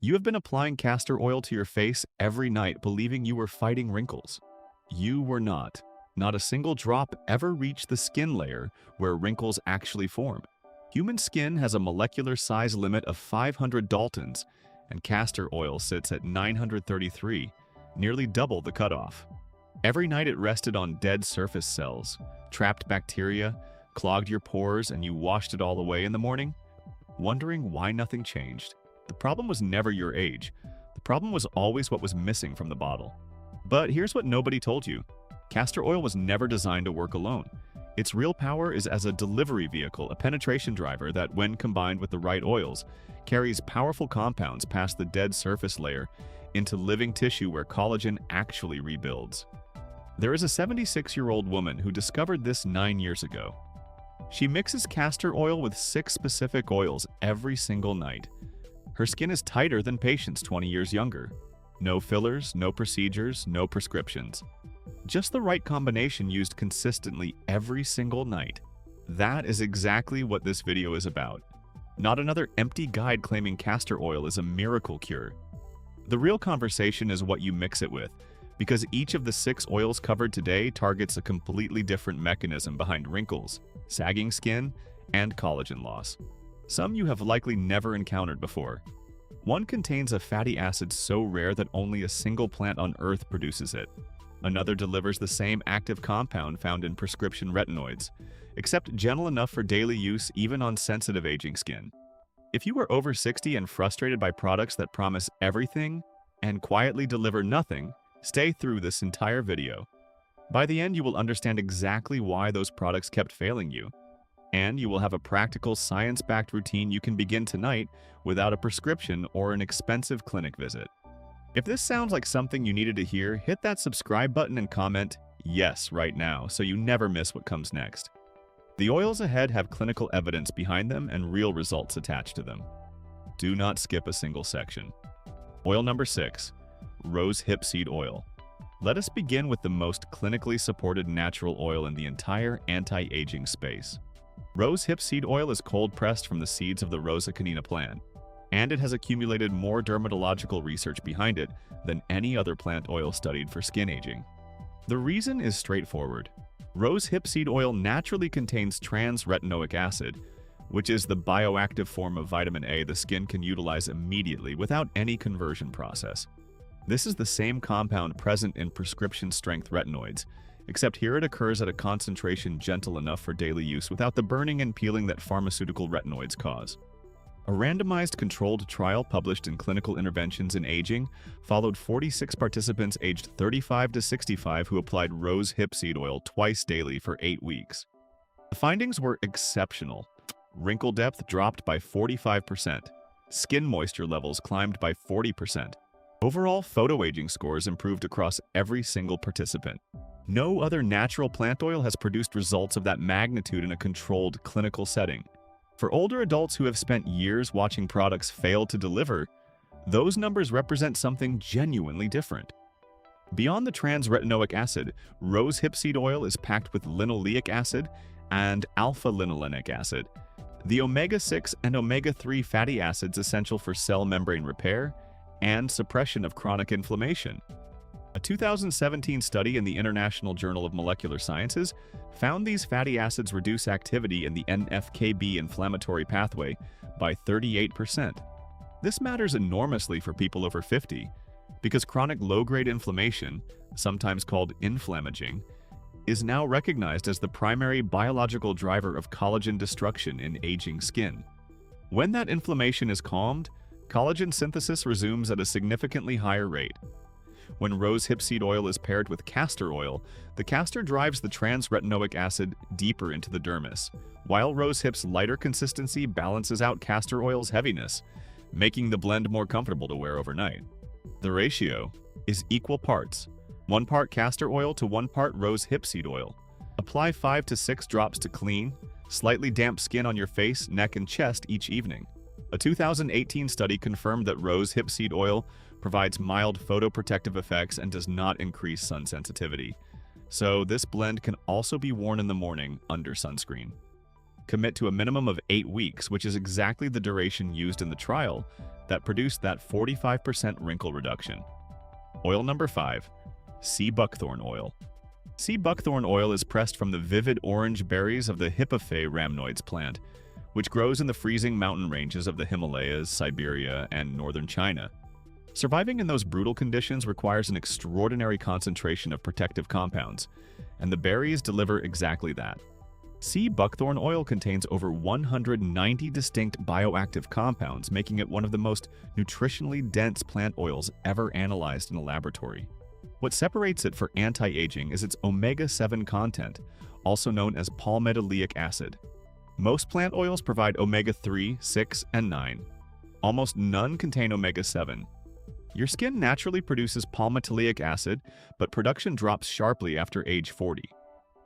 You have been applying castor oil to your face every night believing you were fighting wrinkles. You were not. Not a single drop ever reached the skin layer where wrinkles actually form. Human skin has a molecular size limit of 500 Daltons, and castor oil sits at 933, nearly double the cutoff. Every night it rested on dead surface cells, trapped bacteria, clogged your pores, and you washed it all away in the morning, wondering why nothing changed. The problem was never your age. The problem was always what was missing from the bottle. But here's what nobody told you. Castor oil was never designed to work alone. Its real power is as a delivery vehicle, a penetration driver that, when combined with the right oils, carries powerful compounds past the dead surface layer into living tissue where collagen actually rebuilds. There is a 76-year-old woman who discovered this 9 years ago. She mixes castor oil with 6 specific oils every single night. Her skin is tighter than patients 20 years younger. No fillers, no procedures, no prescriptions. Just the right combination used consistently every single night. That is exactly what this video is about. Not another empty guide claiming castor oil is a miracle cure. The real conversation is what you mix it with, because each of the 6 oils covered today targets a completely different mechanism behind wrinkles, sagging skin, and collagen loss. Some you have likely never encountered before. One contains a fatty acid so rare that only a single plant on Earth produces it. Another delivers the same active compound found in prescription retinoids, except gentle enough for daily use even on sensitive aging skin. If you are over 60 and frustrated by products that promise everything and quietly deliver nothing, stay through this entire video. By the end, you will understand exactly why those products kept failing you, and you will have a practical, science-backed routine you can begin tonight without a prescription or an expensive clinic visit. If this sounds like something you needed to hear, hit that subscribe button and comment yes right now so you never miss what comes next. The oils ahead have clinical evidence behind them and real results attached to them. Do not skip a single section. Oil number 6, rose hip seed oil. Let us begin with the most clinically supported natural oil in the entire anti-aging space. Rose hip seed oil is cold-pressed from the seeds of the Rosa canina plant, and it has accumulated more dermatological research behind it than any other plant oil studied for skin aging. The reason is straightforward. Rose hip seed oil naturally contains trans-retinoic acid, which is the bioactive form of vitamin A the skin can utilize immediately without any conversion process. This is the same compound present in prescription-strength retinoids, except here it occurs at a concentration gentle enough for daily use without the burning and peeling that pharmaceutical retinoids cause. A randomized controlled trial published in Clinical Interventions in Aging followed 46 participants aged 35 to 65 who applied rose hip seed oil twice daily for 8 weeks. The findings were exceptional. Wrinkle depth dropped by 45%. Skin moisture levels climbed by 40%. Overall photoaging scores improved across every single participant. No other natural plant oil has produced results of that magnitude in a controlled clinical setting. For older adults who have spent years watching products fail to deliver, those numbers represent something genuinely different. Beyond the trans-retinoic acid, rose hip seed oil is packed with linoleic acid and alpha-linolenic acid, the omega-6 and omega-3 fatty acids essential for cell membrane repair and suppression of chronic inflammation. A 2017 study in the International Journal of Molecular Sciences found these fatty acids reduce activity in the NF-κB inflammatory pathway by 38%. This matters enormously for people over 50, because chronic low-grade inflammation, sometimes called inflammaging, is now recognized as the primary biological driver of collagen destruction in aging skin. When that inflammation is calmed, collagen synthesis resumes at a significantly higher rate. When rose hip seed oil is paired with castor oil, the castor drives the trans-retinoic acid deeper into the dermis, while rose hip's lighter consistency balances out castor oil's heaviness, making the blend more comfortable to wear overnight. The ratio is equal parts, 1 part castor oil to 1 part rose hip seed oil. Apply 5 to 6 drops to clean, slightly damp skin on your face, neck, and chest each evening. A 2018 study confirmed that rose hip seed oil provides mild photoprotective effects and does not increase sun sensitivity. So this blend can also be worn in the morning under sunscreen. Commit to a minimum of 8 weeks, which is exactly the duration used in the trial that produced that 45% wrinkle reduction. Oil number 5. Sea buckthorn oil. Sea buckthorn oil is pressed from the vivid orange berries of the Hippophae rhamnoids plant, which grows in the freezing mountain ranges of the Himalayas, Siberia, and northern China. Surviving in those brutal conditions requires an extraordinary concentration of protective compounds, and the berries deliver exactly that. Sea buckthorn oil contains over 190 distinct bioactive compounds, making it one of the most nutritionally dense plant oils ever analyzed in a laboratory. What separates it for anti-aging is its omega-7 content, also known as palmitoleic acid. Most plant oils provide omega-3, 6, and 9. Almost none contain omega-7. Your skin naturally produces palmitoleic acid, but production drops sharply after age 40.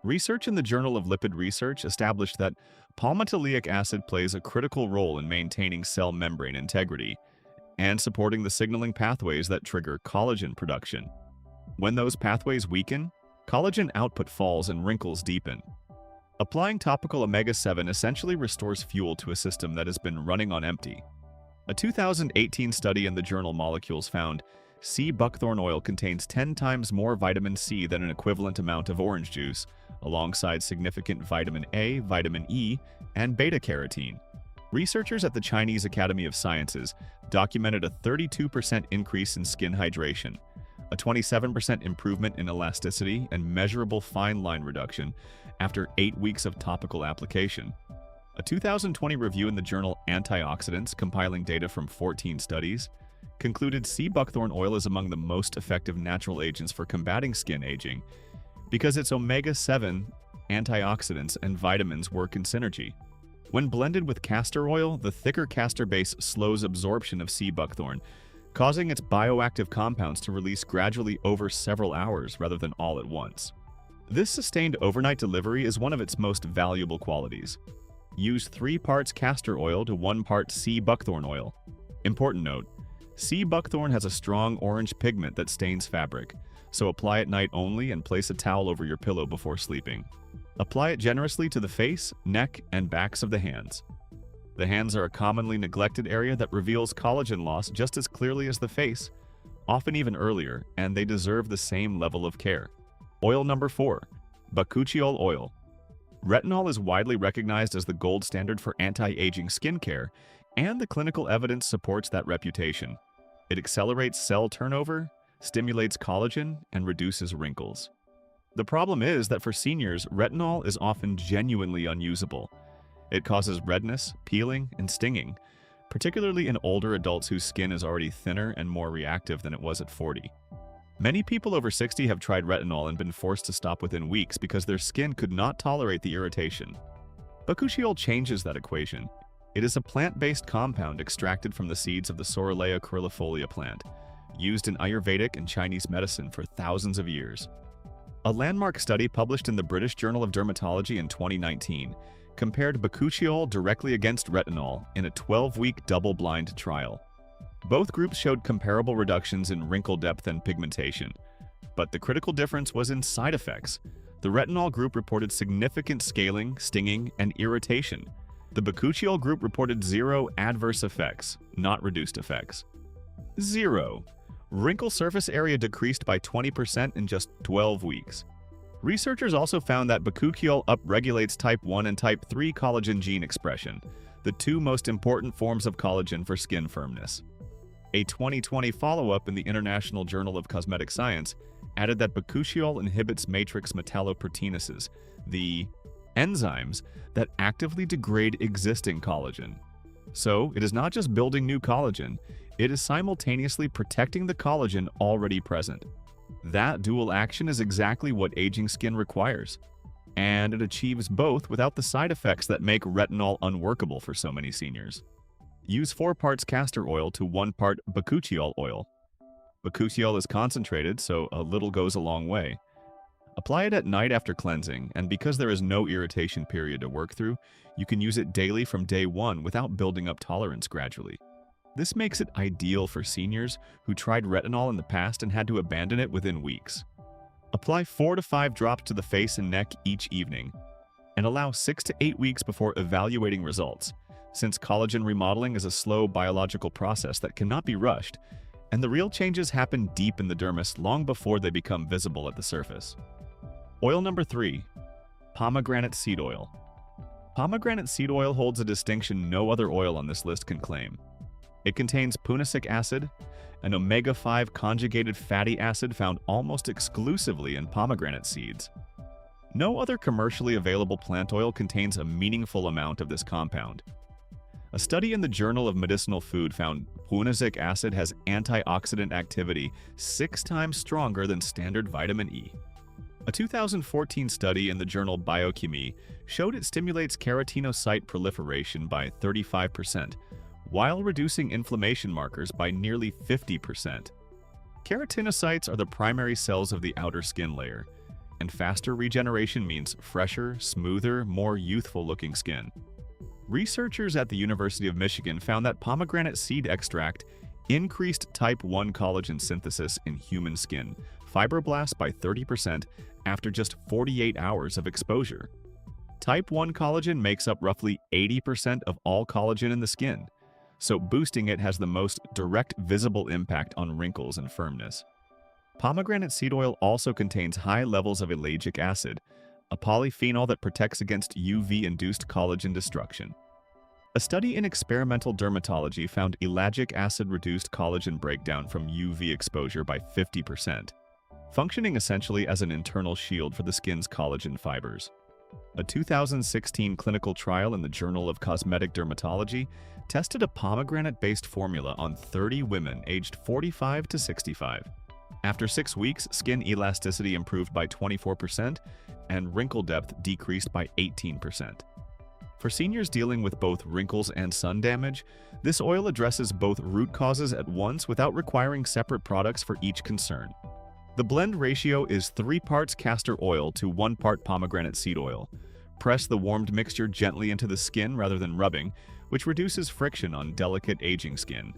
Research in the Journal of Lipid Research established that palmitoleic acid plays a critical role in maintaining cell membrane integrity and supporting the signaling pathways that trigger collagen production. When those pathways weaken, collagen output falls and wrinkles deepen. Applying topical omega-7 essentially restores fuel to a system that has been running on empty. A 2018 study in the journal Molecules found sea buckthorn oil contains 10 times more vitamin C than an equivalent amount of orange juice, alongside significant vitamin A, vitamin E, and beta-carotene. Researchers at the Chinese Academy of Sciences documented a 32% increase in skin hydration, a 27% improvement in elasticity, and measurable fine line reduction after 8 weeks of topical application. A 2020 review in the journal Antioxidants, compiling data from 14 studies, concluded sea buckthorn oil is among the most effective natural agents for combating skin aging because its omega-7, antioxidants, and vitamins work in synergy. When blended with castor oil, the thicker castor base slows absorption of sea buckthorn, causing its bioactive compounds to release gradually over several hours rather than all at once. This sustained overnight delivery is one of its most valuable qualities. Use 3 parts castor oil to 1 part sea buckthorn oil. Important note: sea buckthorn has a strong orange pigment that stains fabric, so apply at night only and place a towel over your pillow before sleeping. Apply it generously to the face, neck, and backs of the hands. The hands are a commonly neglected area that reveals collagen loss just as clearly as the face, often even earlier, and they deserve the same level of care. Oil number 4. Bakuchiol oil. Retinol is widely recognized as the gold standard for anti-aging skincare, and the clinical evidence supports that reputation. It accelerates cell turnover, stimulates collagen, and reduces wrinkles. The problem is that for seniors, retinol is often genuinely unusable. It causes redness, peeling, and stinging, particularly in older adults whose skin is already thinner and more reactive than it was at 40. Many people over 60 have tried retinol and been forced to stop within weeks because their skin could not tolerate the irritation. Bakuchiol changes that equation. It is a plant-based compound extracted from the seeds of the Sorolea coralifolia plant, used in Ayurvedic and Chinese medicine for thousands of years. A landmark study published in the British Journal of Dermatology in 2019 compared bakuchiol directly against retinol in a 12-week double-blind trial. Both groups showed comparable reductions in wrinkle depth and pigmentation, but the critical difference was in side effects. The retinol group reported significant scaling, stinging, and irritation. The bakuchiol group reported 0 adverse effects, not reduced effects. 0. Wrinkle surface area decreased by 20% in just 12 weeks. Researchers also found that bakuchiol upregulates type 1 and type 3 collagen gene expression, the 2 most important forms of collagen for skin firmness. A 2020 follow-up in the International Journal of Cosmetic Science added that bakuchiol inhibits matrix metalloproteinases, the enzymes that actively degrade existing collagen. So, it is not just building new collagen, it is simultaneously protecting the collagen already present. That dual action is exactly what aging skin requires, and it achieves both without the side effects that make retinol unworkable for so many seniors. Use 4 parts castor oil to 1 part bakuchiol oil. Bakuchiol is concentrated, so a little goes a long way. Apply it at night after cleansing, and because there is no irritation period to work through, you can use it daily from day 1 without building up tolerance gradually. This makes it ideal for seniors who tried retinol in the past and had to abandon it within weeks. Apply 4 to 5 drops to the face and neck each evening. and allow 6 to 8 weeks before evaluating results, since collagen remodeling is a slow biological process that cannot be rushed, and the real changes happen deep in the dermis long before they become visible at the surface. Oil number 3. Pomegranate seed oil. Pomegranate seed oil holds a distinction no other oil on this list can claim. It contains punicic acid, an omega-5 conjugated fatty acid found almost exclusively in pomegranate seeds. No other commercially available plant oil contains a meaningful amount of this compound. A study in the Journal of Medicinal Food found punicic acid has antioxidant activity 6 times stronger than standard vitamin E. A 2014 study in the journal Biochemie showed it stimulates keratinocyte proliferation by 35%, while reducing inflammation markers by nearly 50%. Keratinocytes are the primary cells of the outer skin layer, and faster regeneration means fresher, smoother, more youthful-looking skin. Researchers at the University of Michigan found that pomegranate seed extract increased type 1 collagen synthesis in human skin fibroblasts by 30% after just 48 hours of exposure. Type 1 collagen makes up roughly 80% of all collagen in the skin, so boosting it has the most direct visible impact on wrinkles and firmness. Pomegranate seed oil also contains high levels of ellagic acid, a polyphenol that protects against UV-induced collagen destruction. A study in experimental dermatology found ellagic acid reduced collagen breakdown from UV exposure by 50%, functioning essentially as an internal shield for the skin's collagen fibers. A 2016 clinical trial in the Journal of Cosmetic Dermatology tested a pomegranate-based formula on 30 women aged 45 to 65. After 6 weeks, skin elasticity improved by 24% and wrinkle depth decreased by 18%. For seniors dealing with both wrinkles and sun damage, this oil addresses both root causes at once without requiring separate products for each concern. The blend ratio is 3 parts castor oil to 1 part pomegranate seed oil. Press the warmed mixture gently into the skin rather than rubbing, which reduces friction on delicate aging skin.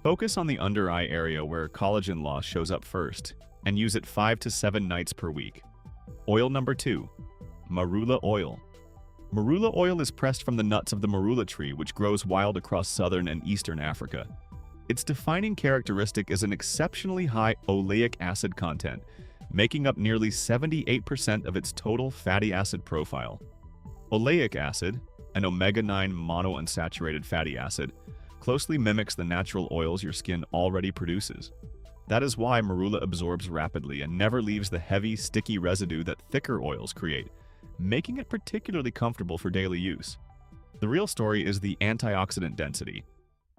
Focus on the under eye area where collagen loss shows up first, and use it 5 to 7 nights per week. Oil number 2. Marula oil. Marula oil is pressed from the nuts of the marula tree, which grows wild across southern and eastern Africa. Its defining characteristic is an exceptionally high oleic acid content, making up nearly 78% of its total fatty acid profile. Oleic acid, an omega-9 monounsaturated fatty acid, closely mimics the natural oils your skin already produces. That is why marula absorbs rapidly and never leaves the heavy, sticky residue that thicker oils create, making it particularly comfortable for daily use. The real story is the antioxidant density.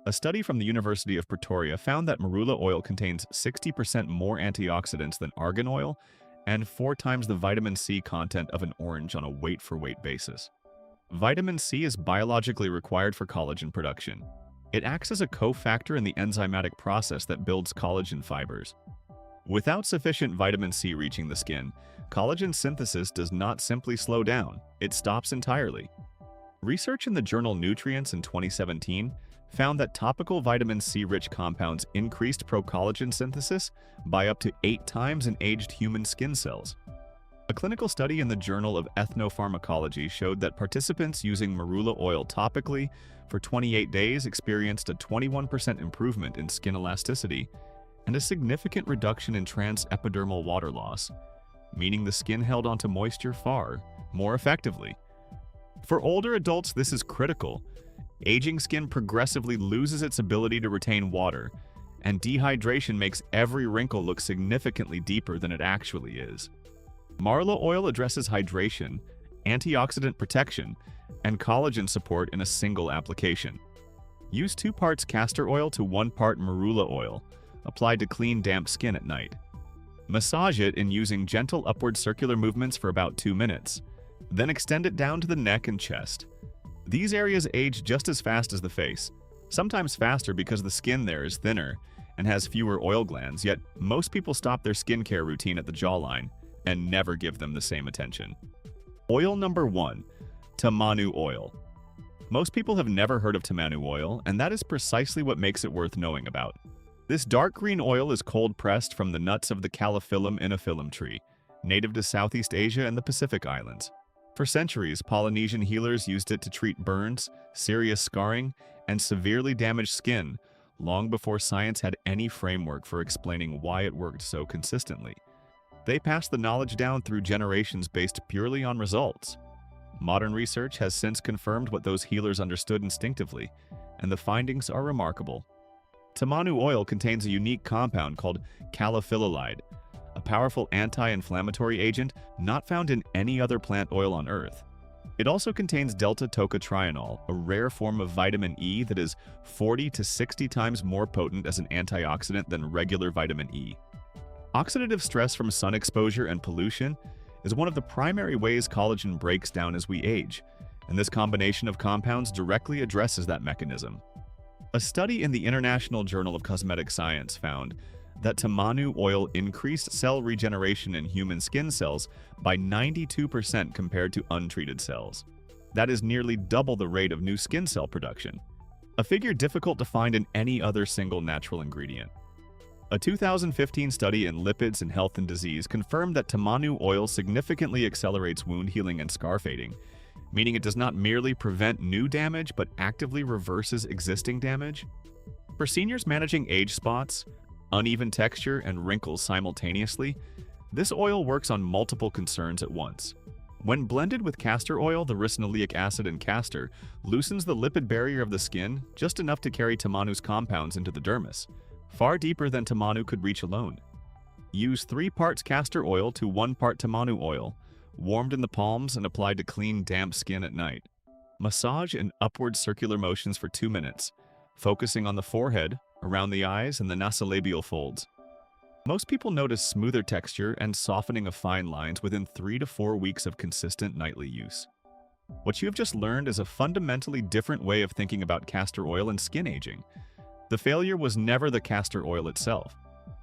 A study from the University of Pretoria found that marula oil contains 60% more antioxidants than argan oil and 4 times the vitamin C content of an orange on a weight-for-weight basis. Vitamin C is biologically required for collagen production. It acts as a cofactor in the enzymatic process that builds collagen fibers. Without sufficient vitamin C reaching the skin, collagen synthesis does not simply slow down, it stops entirely. Research in the journal Nutrients in 2017 found that topical vitamin C-rich compounds increased procollagen synthesis by up to 8 times in aged human skin cells. A clinical study in the Journal of Ethnopharmacology showed that participants using marula oil topically for 28 days experienced a 21% improvement in skin elasticity and a significant reduction in transepidermal water loss, meaning the skin held onto moisture far more effectively. For older adults, this is critical. Aging skin progressively loses its ability to retain water, and dehydration makes every wrinkle look significantly deeper than it actually is. Marula oil addresses hydration, antioxidant protection, and collagen support in a single application. Use 2 parts castor oil to 1 part marula oil, applied to clean, damp skin at night. Massage it in using gentle upward circular movements for about 2 minutes, then extend it down to the neck and chest. These areas age just as fast as the face, sometimes faster because the skin there is thinner and has fewer oil glands, yet most people stop their skincare routine at the jawline and never give them the same attention. Oil number 1. Tamanu oil. Most people have never heard of tamanu oil, and that is precisely what makes it worth knowing about. This dark green oil is cold-pressed from the nuts of the Calophyllum inophyllum tree, native to Southeast Asia and the Pacific Islands. For centuries, Polynesian healers used it to treat burns, serious scarring, and severely damaged skin, long before science had any framework for explaining why it worked so consistently. They passed the knowledge down through generations based purely on results. Modern research has since confirmed what those healers understood instinctively, and the findings are remarkable. Tamanu oil contains a unique compound called calophyllolide, a powerful anti-inflammatory agent not found in any other plant oil on Earth. It also contains delta-tocotrienol, a rare form of vitamin E that is 40 to 60 times more potent as an antioxidant than regular vitamin E. Oxidative stress from sun exposure and pollution is one of the primary ways collagen breaks down as we age, and this combination of compounds directly addresses that mechanism. A study in the International Journal of Cosmetic Science found that Tamanu oil increased cell regeneration in human skin cells by 92% compared to untreated cells. That is nearly double the rate of new skin cell production, a figure difficult to find in any other single natural ingredient. A 2015 study in Lipids and Health and Disease confirmed that Tamanu oil significantly accelerates wound healing and scar fading, meaning it does not merely prevent new damage but actively reverses existing damage. For seniors managing age spots, uneven texture, and wrinkles simultaneously, this oil works on multiple concerns at once. When blended with castor oil, the ricinoleic acid in castor loosens the lipid barrier of the skin just enough to carry Tamanu's compounds into the dermis, far deeper than Tamanu could reach alone. Use 3 parts castor oil to 1 part Tamanu oil, warmed in the palms and applied to clean, damp skin at night. Massage in upward circular motions for 2 minutes, focusing on the forehead, around the eyes, and the nasolabial folds. Most people notice smoother texture and softening of fine lines within 3 to 4 weeks of consistent nightly use. What you have just learned is a fundamentally different way of thinking about castor oil and skin aging. The failure was never the castor oil itself.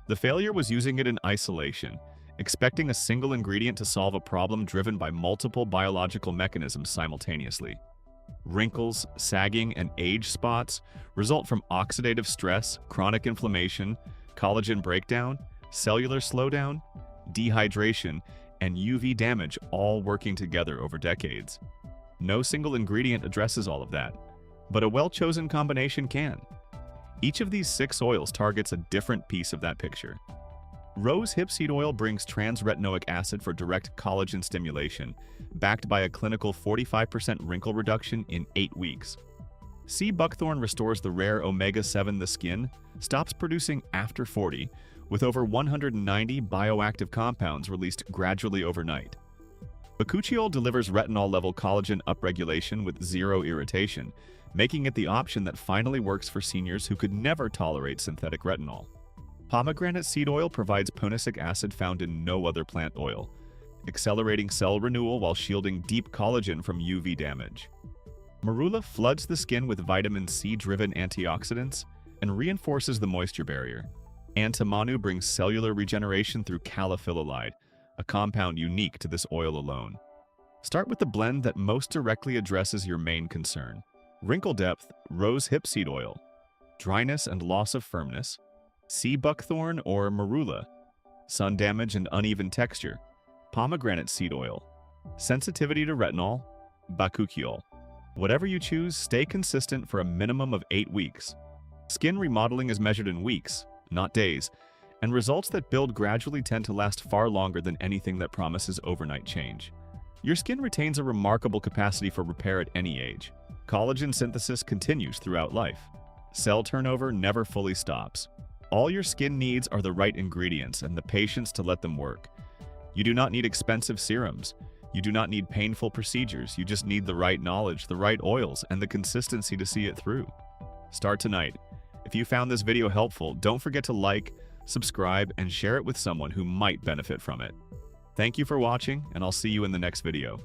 The failure was using it in isolation, expecting a single ingredient to solve a problem driven by multiple biological mechanisms simultaneously. Wrinkles, sagging, and age spots result from oxidative stress, chronic inflammation, collagen breakdown, cellular slowdown, dehydration, and UV damage all working together over decades. No single ingredient addresses all of that, but a well-chosen combination can. Each of these 6 oils targets a different piece of that picture. Rose hipseed oil brings trans-retinoic acid for direct collagen stimulation, backed by a clinical 45% wrinkle reduction in 8 weeks. Sea buckthorn restores the rare omega-7 the skin stops producing after 40, with over 190 bioactive compounds released gradually overnight. Bakuchiol delivers retinol-level collagen upregulation with 0 irritation, making it the option that finally works for seniors who could never tolerate synthetic retinol. Pomegranate seed oil provides punicic acid found in no other plant oil, accelerating cell renewal while shielding deep collagen from UV damage. Marula floods the skin with vitamin C-driven antioxidants and reinforces the moisture barrier. And Tamanu brings cellular regeneration through calophyllolide, a compound unique to this oil alone. Start with the blend that most directly addresses your main concern. Wrinkle depth, rose hipseed oil. Dryness and loss of firmness, sea buckthorn or marula. Sun damage and uneven texture, pomegranate seed oil. Sensitivity to retinol, bakuchiol. Whatever you choose, stay consistent for a minimum of 8 weeks. Skin remodeling is measured in weeks, not days, and results that build gradually tend to last far longer than anything that promises overnight change. Your skin retains a remarkable capacity for repair at any age. Collagen synthesis continues throughout life. Cell turnover never fully stops. All your skin needs are the right ingredients and the patience to let them work. You do not need expensive serums. You do not need painful procedures. You just need the right knowledge, the right oils, and the consistency to see it through. Start tonight. If you found this video helpful, don't forget to like, subscribe, and share it with someone who might benefit from it. Thank you for watching, and I'll see you in the next video.